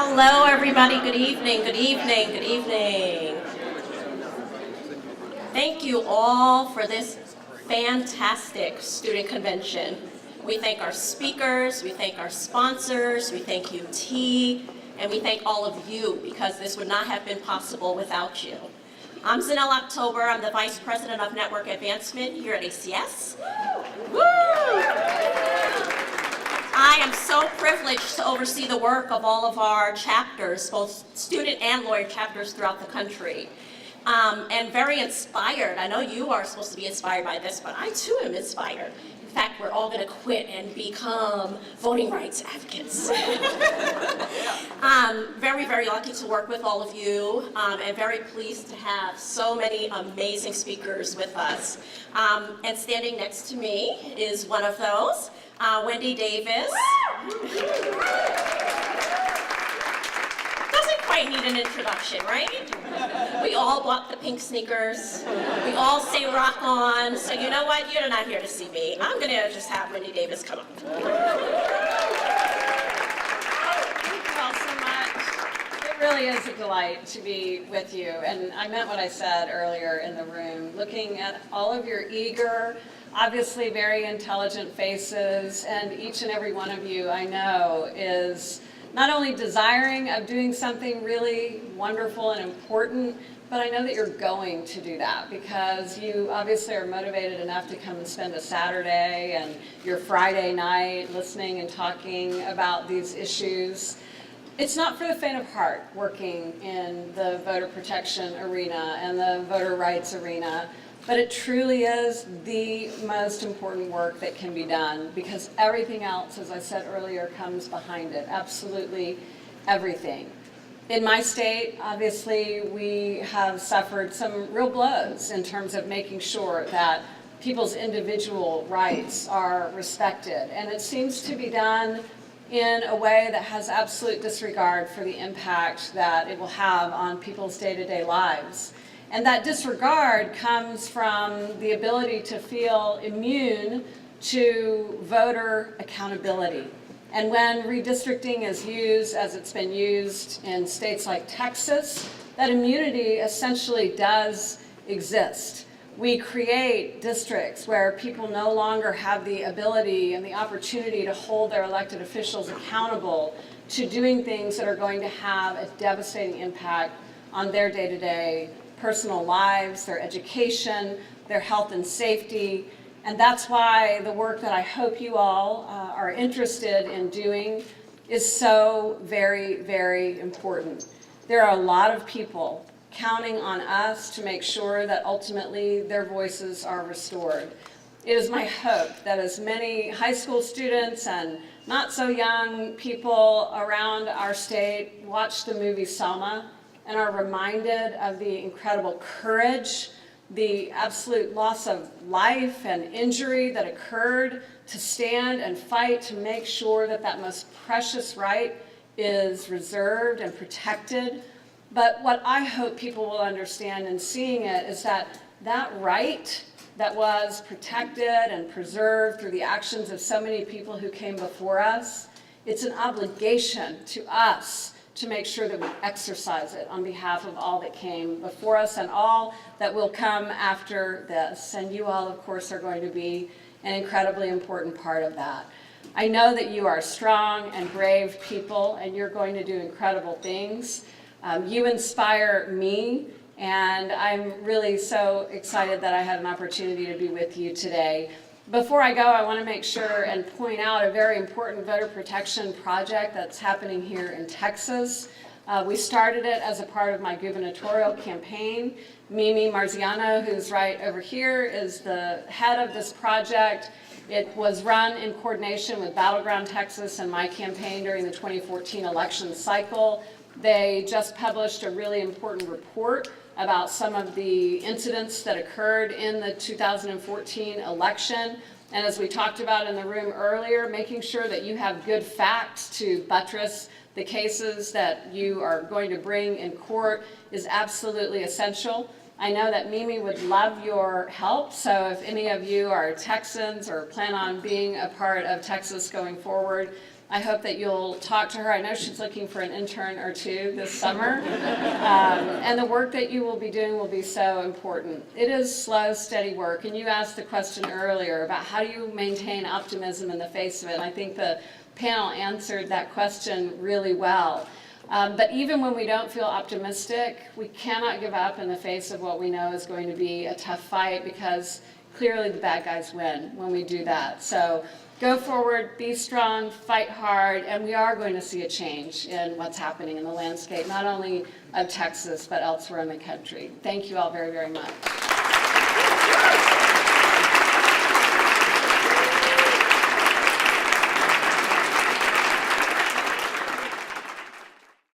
Hello, everybody. Good evening, good evening, good evening. Thank you all for this fantastic student convention. We thank our speakers, we thank our sponsors, we thank UT, and we thank all of you because this would not have been possible without you. I'm Zanelle October. I'm the Vice President of Network Advancement here at ACS. Woo! I am so privileged to oversee the work of all of our chapters, both student and lawyer chapters throughout the country. And very inspired. I know you are supposed to be inspired by this, but I too am inspired. In fact, we're all going to quit and become voting rights advocates. Very, very lucky to work with all of you, and very pleased to have so many amazing speakers with us. And standing next to me is one of those, Wendy Davis. Doesn't quite need an introduction, right? We all bought the pink sneakers. We all say rock on. So you know what? You're not here to see me. I'm going to just have Wendy Davis come up. Thank you all so much. It really is a delight to be with you. And I meant what I said earlier in the room. Looking at all of your eager, obviously very intelligent faces, and each and every one of you I know is not only desiring of doing something really wonderful and important, but I know that you're going to do that because you obviously are motivated enough to come and spend a Saturday and your Friday night listening and talking about these issues. It's not for the faint of heart working in the voter protection arena and the voter rights arena, but it truly is the most important work that can be done because everything else, as I said earlier, comes behind it. Absolutely everything. In my state, obviously, we have suffered some real blows in terms of making sure that people's individual rights are respected. And it seems to be done in a way that has absolute disregard for the impact that it will have on people's day-to-day lives. And that disregard comes from the ability to feel immune to voter accountability. And when redistricting is used, as it's been used in states like Texas, that immunity essentially does exist. We create districts where people no longer have the ability and the opportunity to hold their elected officials accountable to doing things that are going to have a devastating impact on their day-to-day personal lives, their education, their health and safety. And that's why the work that I hope you all are interested in doing is so very, very important. There are a lot of people counting on us to make sure that ultimately their voices are restored. It is my hope that as many high school students and not so young people around our state watch the movie Selma and are reminded of the incredible courage, the absolute loss of life and injury that occurred to stand and fight to make sure that that most precious right is reserved and protected. But what I hope people will understand in seeing it is that that right that was protected and preserved through the actions of so many people who came before us, it's an obligation to us to make sure that we exercise it on behalf of all that came before us and all that will come after this. And you all, of course, are going to be an incredibly important part of that. I know that you are strong and brave people, and you're going to do incredible things. You inspire me, and I'm really so excited that I had an opportunity to be with you today. Before I go, I want to make sure and point out a very important voter protection project that's happening here in Texas. We started it as a part of my gubernatorial campaign. Mimi Marziano, who's right over here, is the head of this project. It was run in coordination with Battleground Texas and my campaign during the 2014 election cycle. They just published a really important report about some of the incidents that occurred in the 2014 election. And as we talked about in the room earlier, making sure that you have good facts to buttress the cases that you are going to bring in court is absolutely essential. I know that Mimi would love your help, so if any of you are Texans or plan on being a part of Texas going forward, I hope that you'll talk to her. I know she's looking for an intern or two this summer. And the work that you will be doing will be so important. It is slow, steady work. And you asked the question earlier about how do you maintain optimism in the face of it. And I think the panel answered that question really well. But even when we don't feel optimistic, we cannot give up in the face of what we know is going to be a tough fight, because clearly the bad guys win when we do that. So go forward, be strong, fight hard, and we are going to see a change in what's happening in the landscape, not only of Texas, but elsewhere in the country. Thank you all very, very much.